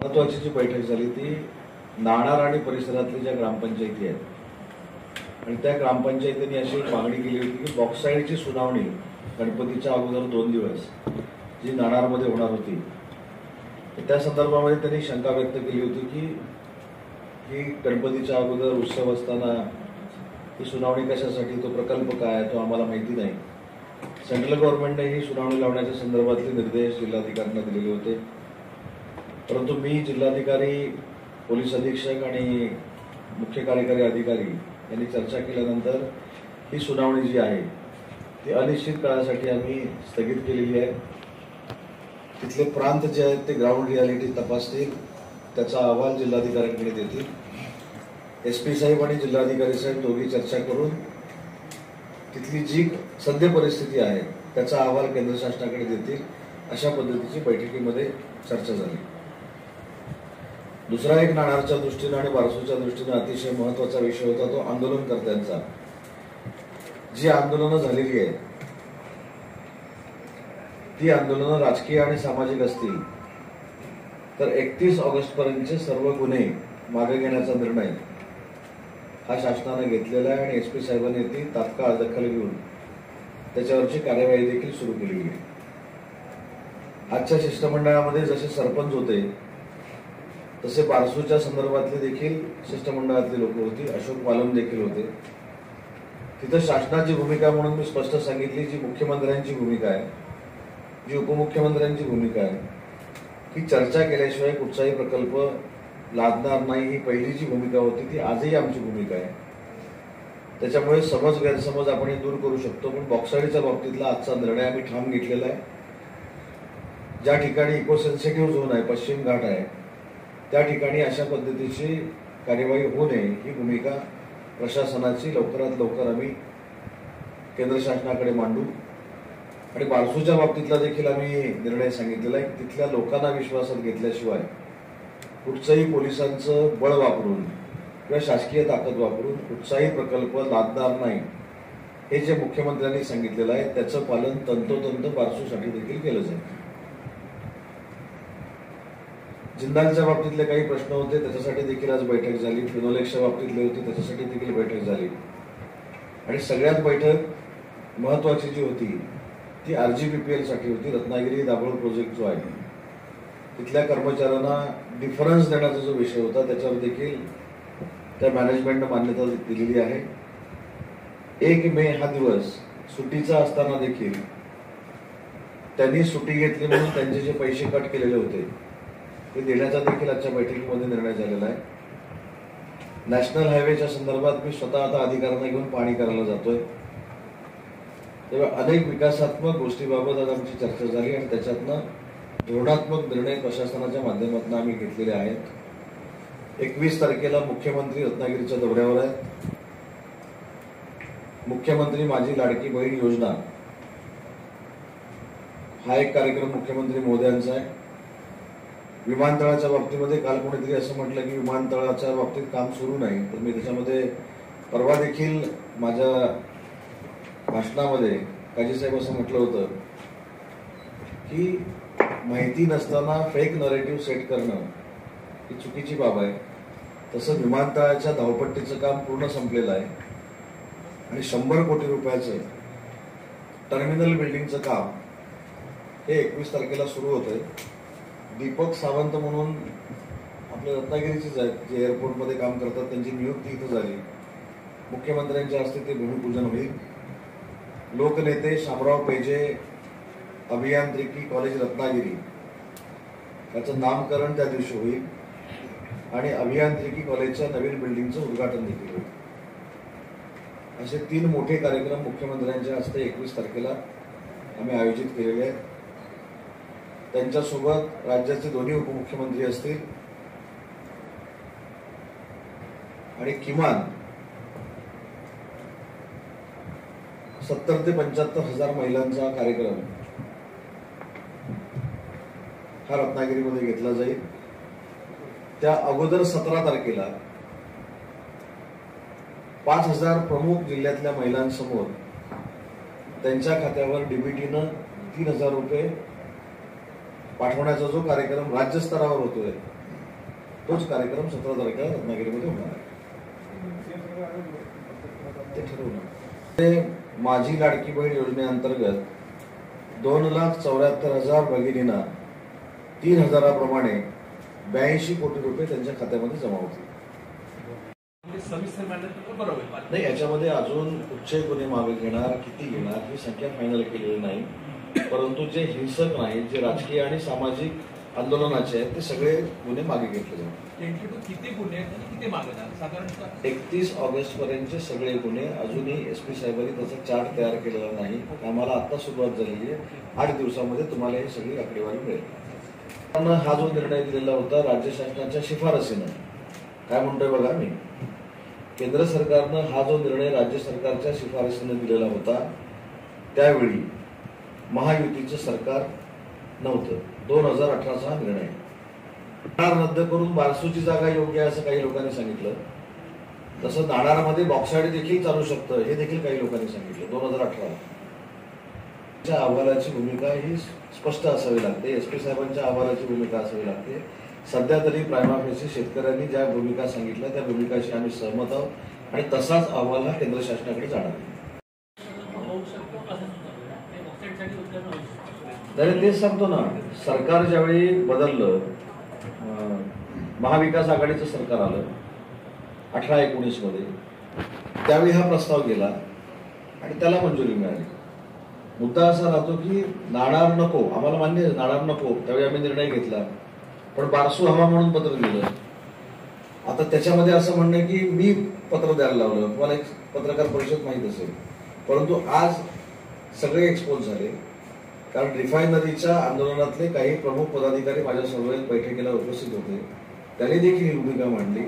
महत्वाची जी बैठक झाली ती नाणार आणि परिसरातल्या ज्या ग्रामपंचायती आहेत आणि त्या ग्रामपंचायतींनी अशी एक मागणी केली होती की बॉक्साईडची सुनावणी गणपतीच्या अगोदर 2 दिवस जी नाणारमध्ये होणार होती त्या संदर्भामध्ये त्यांनी शंका व्यक्त केली होती की गणपतीच्या अगोदर उत्सव असताना ही सुनावणी कशासाठी, तो प्रकल्प काय तो आम्हाला माहिती नाही. सेंट्रल गव्हर्नमेंटने ही सुनावणी लावण्याच्या संदर्भातले निर्देश जिल्हाधिकाऱ्यांना दिलेले होते, परंतु मी जिल्हाधिकारी, पोलीस अधीक्षक आणि मुख्य कार्यकारी अधिकारी यांनी चर्चा केल्यानंतर ही सुनावणी जी आहे ती अनिश्चित काळासाठी आम्ही स्थगित केलेली आहे. तिथले प्रांत जे आहेत ते ग्राउंड रियालिटी तपासतील, त्याचा अहवाल जिल्हाधिकाऱ्यांकडे देतील. SP साहेब आणि जिल्हाधिकारी साहेब दोघी चर्चा करून तिथली जी सद्य परिस्थिती आहे त्याचा अहवाल केंद्र शासनाकडे देतील. अशा पद्धतीची बैठकीमध्ये चर्चा झाली. दुसरा एक नाणारच्या दृष्टीने आणि बारसूच्या दृष्टीने अतिशय महत्वाचा विषय होता तो आंदोलनकर्त्यांचा. जी आंदोलनं झालेली आहेत ती आंदोलनं राजकीय आणि सामाजिक असतील तर 31 ऑगस्ट पर्यंतचे सर्व गुन्हे मागे घेण्याचा निर्णय हा शासनाने घेतलेला आहे आणि SP साहेबांनी ती तात्काळ दखल घेऊन त्याच्यावरची कार्यवाही देखील सुरू केलेली आहे. आजच्या शिष्टमंडळामध्ये जसे सरपंच होते तसे बारसूच्या संदर्भातले देखील शिष्टमंडळातली लोक होती. अशोक वालम देखील होते. तिथं शासनाची भूमिका म्हणून मी स्पष्ट सांगितली, जी मुख्यमंत्र्यांची भूमिका आहे, जी उपमुख्यमंत्र्यांची भूमिका आहे, की चर्चा केल्याशिवाय कुठचाही प्रकल्प लादणार नाही, ही पहिली जी भूमिका होती ती आजही आमची भूमिका आहे. त्याच्यामुळे समज गैरसमज आपण दूर करू शकतो. पण बॉक्साईडच्या बाबतीतला आजचा निर्णय आम्ही ठाम घेतलेला आहे. ज्या ठिकाणी इको सेन्सिटिव्ह झोन आहे, पश्चिम घाट आहे, त्या ठिकाणी अशा पद्धतीची कार्यवाही होऊ नये ही भूमिका प्रशासनाची लवकरात लवकर आम्ही केंद्र शासनाकडे मांडू. आणि बारसूच्या बाबतीतला देखील आम्ही निर्णय सांगितलेला आहे की तिथल्या लोकांना विश्वासात घेतल्याशिवाय कुठचंही पोलिसांचं बळ वापरून किंवा शासकीय ताकद वापरून कुठचाही प्रकल्प लादणार नाही. हे जे मुख्यमंत्र्यांनी सांगितलेलं आहे त्याचं पालन तंतोतंत बारसूसाठी देखील केलं जाईल. जिंदालच्या बाबतीतले काही प्रश्न होते त्याच्यासाठी देखील आज बैठक झाली. फिनोलेक्सच्या बाबतीतले होते त्याच्यासाठी देखील बैठक झाली. आणि सगळ्यात बैठक महत्वाची जी होती ती RGPPL साठी होती. रत्नागिरी दाभोळ प्रोजेक्ट जो आहे तिथल्या कर्मचाऱ्यांना डिफरन्स देण्याचा जो विषय होता त्याच्यावर देखील त्या मॅनेजमेंटने मान्यता दिलेली आहे. 1 मे हा दिवस सुट्टीचा असताना देखील त्यांनी सुट्टी घेतली म्हणून त्यांचे जे पैसे कट केलेले होते ते देण्याचा देखील आजच्या बैठकीमध्ये निर्णय झालेला आहे. नॅशनल हायवेच्या संदर्भात मी स्वतः आता अधिकाऱ्यांना घेऊन पाहणी करायला जातोय. तेव्हा अनेक विकासात्मक गोष्टीबाबत आज आमची चर्चा झाली आणि त्याच्यातनं धोरणात्मक निर्णय प्रशासनाच्या माध्यमातून आम्ही घेतलेले आहेत. 21 तारखेला मुख्यमंत्री रत्नागिरीच्या दौऱ्यावर आहेत. मुख्यमंत्री माझी लाडकी बहीण योजना हा एक कार्यक्रम मुख्यमंत्री महोदयांचा आहे. विमानतळाच्या बाबतीमध्ये काल कोणीतरी असं म्हटलं की विमानतळाच्या बाबतीत काम सुरू नाही, तर मी त्याच्यामध्ये परवा देखील माझ्या भाषणामध्ये काजीसाहेब असं म्हटलं होतं की माहिती नसताना फेक नरेटिव्ह सेट करणं ही चुकीची बाब आहे. तसं विमानतळाच्या धावपट्टीचं काम पूर्ण संपलेलं आहे आणि 100 कोटी रुपयाचं टर्मिनल बिल्डिंगचं काम हे 21 तारखेला सुरू होतंय. दीपक सावंत म्हणून आपल्या रत्नागिरीचीच आहेत जे एअरपोर्टमध्ये काम करतात, त्यांची नियुक्ती इथं झाली. मुख्यमंत्र्यांच्या हस्ते ते भूमिपूजन होईल. लोकनेते शामराव पेजे अभियांत्रिकी कॉलेज रत्नागिरी याचं नामकरण त्या दिवशी होईल आणि अभियांत्रिकी कॉलेजच्या नवीन बिल्डिंगचं उद्घाटन देखील होईल. असे 3 मोठे कार्यक्रम मुख्यमंत्र्यांच्या हस्ते 21 तारखेला आम्ही आयोजित केलेले आहेत. त्यांच्यासोबत राज्याचे दोन्ही उपमुख्यमंत्री असतील आणि किमान 70 ते 75 हजार महिलांचा कार्यक्रम हा रत्नागिरीमध्ये घेतला जाईल. त्या अगोदर 17 तारखेला 5000 प्रमुख जिल्ह्यातल्या महिलांसमोर त्यांच्या खात्यावर डीबीटीनं 3000 रुपये पाठवण्याचा जो कार्यक्रम राज्यस्तरावर होतोय तोच कार्यक्रम 17 तारखेला रत्नागिरीमध्ये होणार आहे. ते ठरवलं. माझी लाडकी बहीण योजनेअंतर्गत 2,74,000 भगिनींना 3,000 82 कोटी रुपये त्यांच्या खात्यामध्ये जमा होतील. नाही, याच्यामध्ये अजून कुठचे गुन्हे मागे घेणार, किती घेणार ही संख्या फायनल केलेली नाही. परंतु जे हिंसक नाहीत, जे राजकीय आणि सामाजिक आंदोलनाचे आहेत, ते सगळे गुन्हे मागे घेतले जातात. किती गुन्हे किती मागणार साधारणतः? 31 ऑगस्ट पर्यंतचे सगळे गुन्हे. अजूनही एसपी साहेबांनी त्याचा चार्ट तयार केलेला नाही. आम्हाला आता सुरुवात झालेली आहे. 8 दिवसामध्ये तुम्हाला ही सगळी आकडेवारी मिळेल. पण हा जो निर्णय दिलेला होता राज्य शासनाच्या शिफारसीनं, काय म्हणतोय बघा मी, केंद्र सरकारनं हा जो निर्णय राज्य सरकारच्या शिफारसीनं दिलेला होता, त्यावेळी महायुतीचं सरकार नव्हतं. 2018चा हा निर्णय रद्द करून बारसूची जागा योग्य आहे असं काही लोकांनी सांगितलं. तसं नाणारमध्ये बॉक्साईड देखील चालू शकतं हे देखील काही लोकांनी सांगितलं. 2018 अहवालाची भूमिका ही स्पष्ट असावी लागते. एसपी साहेबांच्या अहवालाची भूमिका असावी लागते. सध्या तरी प्रायमा फेसी शेतकऱ्यांनी ज्या भूमिका सांगितल्या त्या भूमिकाशी आम्ही सहमत आहोत आणि तसाच अहवाल हा केंद्र शासनाकडे जाणार आहे. तरी तेच सांगतो ना, सरकार ज्यावेळी बदललं, महाविकास आघाडीचं सरकार आलं 18-19 मध्ये, त्यावेळी हा प्रस्ताव गेला आणि त्याला मंजुरी मिळाली. मुद्दा असा राहतो की नाणार नको, आम्हाला मान्य आहे नाणार नको, त्यावेळी आम्ही निर्णय घेतला. पण बारसू हवा म्हणून पत्र दिलं. आता त्याच्यामध्ये असं म्हणणं की मी पत्र द्यायला लावलं, तुम्हाला एक पत्रकार परिषद माहीत असेल. परंतु आज सगळे एक्सपोज झाले, कारण रिफायनरीच्या आंदोलनातले काही प्रमुख पदाधिकारी माझ्या सर्व बैठकीला उपस्थित होते. त्यांनी देखील ही भूमिका मांडली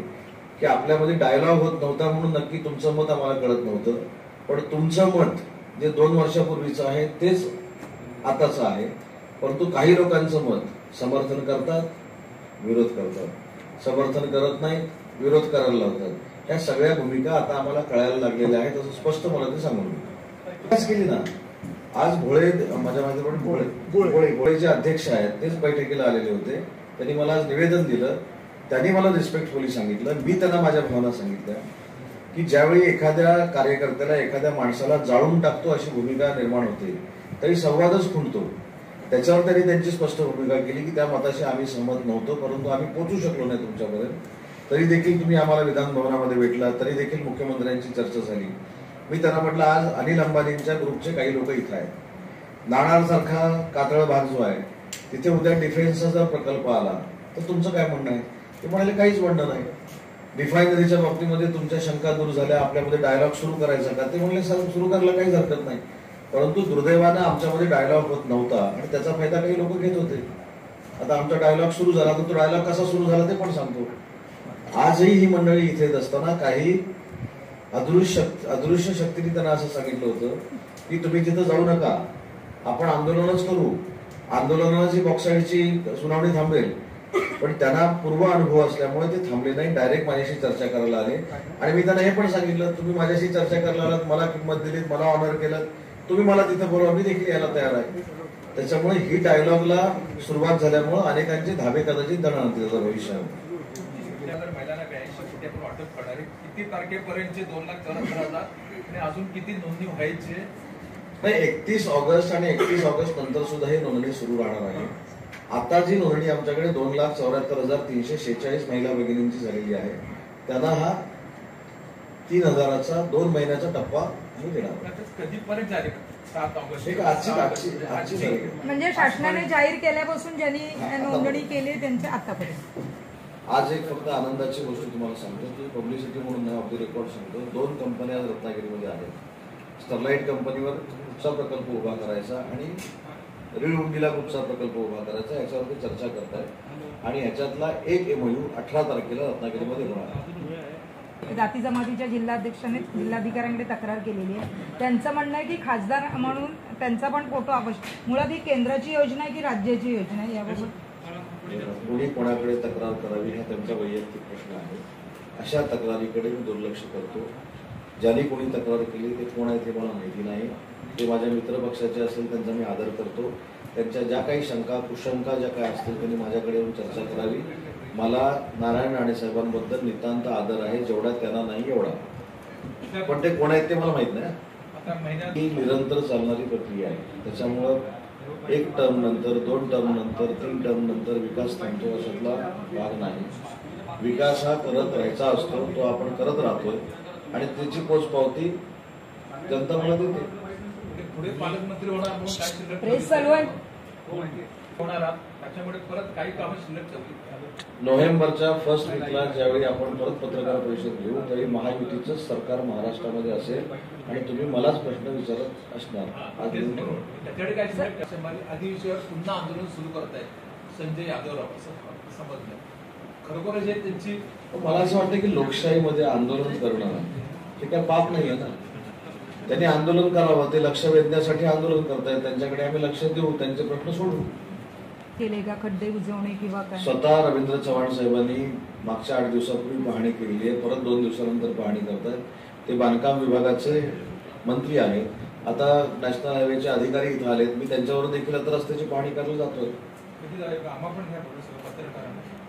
की आपल्यामध्ये डायलॉग होत नव्हता म्हणून नक्की तुमचं मत आम्हाला कळत नव्हतं. पण तुमचं मत जे 2 वर्षापूर्वीचं आहे तेच आताचं आहे. परंतु काही लोकांचं मत समर्थन करतात, विरोध करतात, समर्थन करत नाही, विरोध करायला लावतात. ह्या सगळ्या भूमिका आता आम्हाला कळायला लागलेल्या आहेत असं स्पष्ट मला ते सांगून केली ना. आज भोळे, माझ्या माहिती पण भोळे जे अध्यक्ष आहेत तेच बैठकीला आलेले होते. त्यांनी मला आज निवेदन दिलं. त्यांनी मला रिस्पेक्टफुली सांगितलं, मी त्यांना माझ्या भावना सांगितल्या की ज्यावेळी एखाद्या कार्यकर्त्याला, एखाद्या माणसाला जाळून टाकतो अशी भूमिका निर्माण होते तरी संवादच खुंटतो. त्याच्यावर त्यांनी त्यांची स्पष्ट भूमिका केली की त्या मताशी आम्ही सहमत नव्हतो, परंतु आम्ही पोहोचू शकलो नाही तुमच्यापर्यंत. तरी देखील तुम्ही आम्हाला विधान भवनामध्ये भेटला, तरी देखील मुख्यमंत्र्यांची चर्चा झाली. मी त्यांना म्हटलं आज अनिल अंबानींच्या ग्रुपचे काही लोक इथं आहेत. नाणार सारखा कातळ भाग जो आहे तिथे उद्या डिफेन्सचा जर प्रकल्प आला तर तुमचं काय म्हणणं आहे? ते म्हणाले काहीच म्हणणं नाही. रिफायनरीच्या बाबतीमध्ये तुमच्या शंका दूर झाल्या, आपल्यामध्ये डायलॉग सुरू करायचा का? ते म्हणले सुरू करायला काहीच हरकत नाही. परंतु दुर्दैवानं आमच्यामध्ये डायलॉग होत नव्हता आणि त्याचा फायदा काही लोक घेत होते. आता आमचा डायलॉग सुरू झाला तर तो डायलॉग कसा सुरू झाला ते पण सांगतो. आजही ही मंडळी इथे असताना काही अदृश्य शक्तीने त्यांना असं सांगितलं होतं की तुम्ही तिथं जाऊ नका, आपण आंदोलनच करू, आंदोलनाची बॉक्साईडची सुनावणी थांबेल. पण त्यांना पूर्व अनुभव असल्यामुळे ते थांबले नाही, डायरेक्ट माझ्याशी चर्चा करायला आले. आणि मी त्यांना हे पण सांगितलं, तुम्ही माझ्याशी चर्चा करायला आलात, मला किंमत दिलीत, मला ऑनर केलं, तुम्ही मला तिथं बोलवा, मी देखील यायला तयार आहे. त्याच्यामुळे ही डायलॉगला सुरुवात झाल्यामुळे अनेकांचे धाबे कदाचित दणाणतील भविष्यात. किती तारखेपर्यंतचे 2,74,000 आणि अजून किती नोंदणी व्हायची? नाही, 31 ऑगस्ट आणि 31 ऑगस्ट नंतर सुद्धा ही नोंदणी सुरू राहणार आहे. आता जी नोंदणी आमच्याकडे 2,74,346 महिला भगिनींची झालेली आहे, त्यांना हा 3,000चा 2 महिन्याचा टप्पा आम्ही देणार. कधीपर्यंत झाले? 7 ऑगस्ट. आजची म्हणजे शासनाने जाहीर केल्यापासून ज्यांनी नोंदणी केली त्यांच्या आतापर्यंत. आज एक फक्त आनंदाची गोष्ट तुम्हाला सांगतो की पब्लिसिटी म्हणून ऑफ द रेकॉर्ड सांगतो, 2 कंपन्या रत्नागिरीमध्ये आहेत. स्टरलाइट कंपनीवर कुपसा प्रकल्प उभा करायचा आणि रिळउंडीला कुपसा प्रकल्प उभा करायचा, याच्यावरती चर्चा करतायत. आणि ह्याच्यातला एक MOU 18 तारखेला रत्नागिरीमध्ये होणार. जाती जमातीच्या जिल्हाध्यक्षाने जिल्हाधिकाऱ्यांकडे तक्रार केलेली आहे. त्यांचं म्हणणं आहे की खासदार म्हणून त्यांचा पण फोटो आवश्यक. मुळात ही केंद्राची योजना आहे की राज्याची योजना आहे? याबाबत कोणी कोणाकडे तक्रार करावी हा त्यांचा वैयक्तिक प्रश्न आहे. अशा तक्रारीकडे मी दुर्लक्ष करतो. ज्यांनी कोणी तक्रार केली ते कोण आहे ते मला माहिती नाही. ते माझ्या मित्रपक्षाचे असेल त्यांचा मी आदर करतो. त्यांच्या ज्या काही शंका कुशंका ज्या काही असतील त्यांनी माझ्याकडे येऊन चर्चा करावी. मला नारायण राणे साहेबांबद्दल नितांत आदर आहे, जेवढा त्यांना नाही एवढा. पण ते कोण आहेत ते मला माहित नाही. आता महिन्यात ही निरंतर चालणारी प्रक्रिया आहे. त्याच्यामुळं 1 टर्म नंतर 2 टर्म नंतर 3 टर्म नंतर विकास थांबतो अशातला भाग नाही. विकास हा करत राहायचा असतो, तो आपण करत राहतोय आणि त्याची पोचपावती जनता मला देते. पुढे पालकमंत्री होणार म्हणून काय शिल्लक प्रेस चालू आहे. होणार आहात, त्याच्यामुळे परत काही कामं शिल्लक ठेवली. नोव्हेंबरच्या फर्स्ट वीकला ज्यावेळी आपण परत पत्रकार परिषद घेऊ त्यावेळी महायुतीचं सरकार महाराष्ट्रामध्ये असेल आणि तुम्ही मलाच प्रश्न विचारत असणार. आज तेच म्हणून त्याच्याकडे काय शिल्लक अधिवेशनावर पुन्हा आंदोलन सुरू करतायत संजय यादवराव असं समजलं. खरोखर जे त्यांची मला असं वाटतं की लोकशाहीमध्ये आंदोलन करणं हे काय पाप नाहीये ना. त्यांनी आंदोलन करावं, ते लक्ष वेधण्यासाठी आंदोलन करतायत, त्यांच्याकडे आम्ही लक्ष देऊ, त्यांचे प्रश्न सोडवू. केले का खड्डे बुजवणे किंवा काय? स्वतः रवींद्र चव्हाण साहेबांनी मागच्या 8 दिवसापूर्वी पाहणी केलेली आहे, परत 2 दिवसानंतर पाहणी करतायत. ते बांधकाम विभागाचे मंत्री आहेत. आता नॅशनल हायवेचे अधिकारी इथं आलेत, मी त्यांच्यावर देखील आता रस्त्याची पाहणी करायला जातोय. कधी जाईल आम्हा पण घ्या पत्रकारांना.